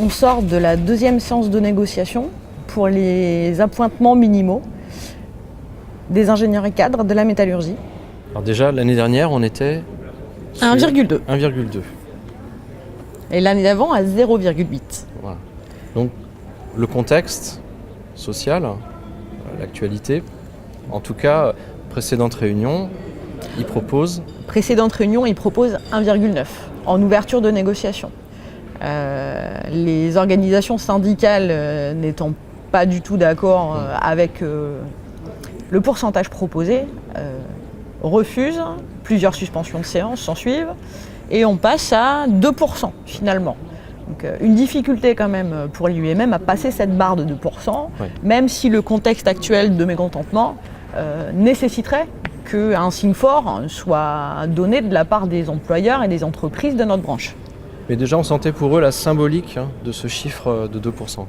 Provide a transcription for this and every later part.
on sort de la deuxième séance de négociation pour les appointements minimaux des ingénieurs et cadres de la métallurgie. Alors déjà, l'année dernière, on était À 1,2. 1,2. Et l'année d'avant à 0,8. Voilà. Donc le contexte social, l'actualité, en tout cas, précédente réunion, il propose... Précédente réunion, il propose 1,9 en ouverture de négociation. Les organisations syndicales n'étant pas du tout d'accord avec le pourcentage proposé, refusent, plusieurs suspensions de séance s'en suivent, et on passe à 2% finalement. Donc, une difficulté quand même pour l'UIMM à passer cette barre de 2%, Ouais. même si le contexte actuel de mécontentement nécessiterait qu'un signe fort soit donné de la part des employeurs et des entreprises de notre branche. Mais déjà, on sentait pour eux la symbolique de ce chiffre de 2%. Tout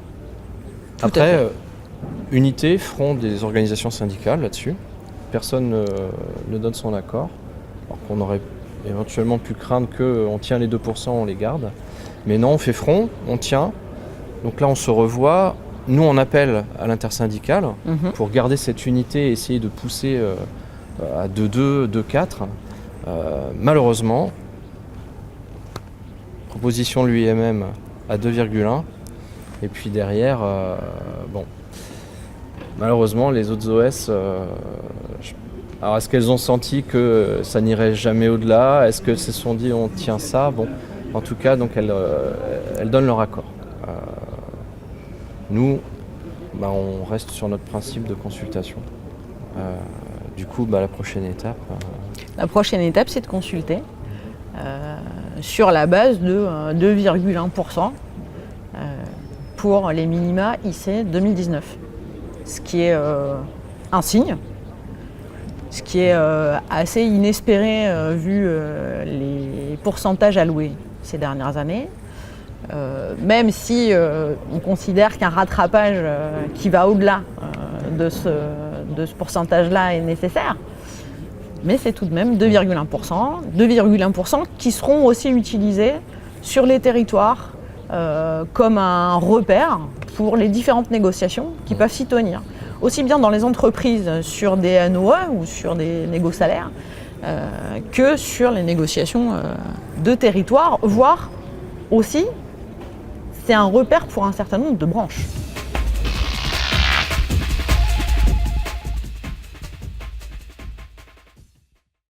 à Après, fait. unité, front des organisations syndicales là-dessus. Personne ne donne son accord. Alors qu'on aurait éventuellement pu craindre qu'on tient les 2%, on les garde. Mais non, on fait front, on tient. Donc là, on se revoit. Nous, on appelle à l'intersyndicale pour garder cette unité et essayer de pousser à 2,2, 2,4. Malheureusement, proposition de l'UIMM à 2,1. Et puis derrière, bon, malheureusement, les autres OS, alors est-ce qu'elles ont senti que ça n'irait jamais au-delà? Est-ce qu'elles se sont dit on tient ça? Bon, en tout cas, donc elles donnent leur accord. Nous, on reste sur notre principe de consultation. Du coup, la prochaine étape... La prochaine étape, c'est de consulter sur la base de 2,1% pour les minima IC 2019. Ce qui est un signe, ce qui est assez inespéré vu les pourcentages alloués ces dernières années. Même si on considère qu'un rattrapage qui va au-delà de ce pourcentage-là est nécessaire, mais c'est tout de même 2,1% qui seront aussi utilisés sur les territoires comme un repère pour les différentes négociations qui peuvent s'y tenir. Aussi bien dans les entreprises sur des NOE ou sur des négociations que sur les négociations de territoire, voire aussi c'est un repère pour un certain nombre de branches.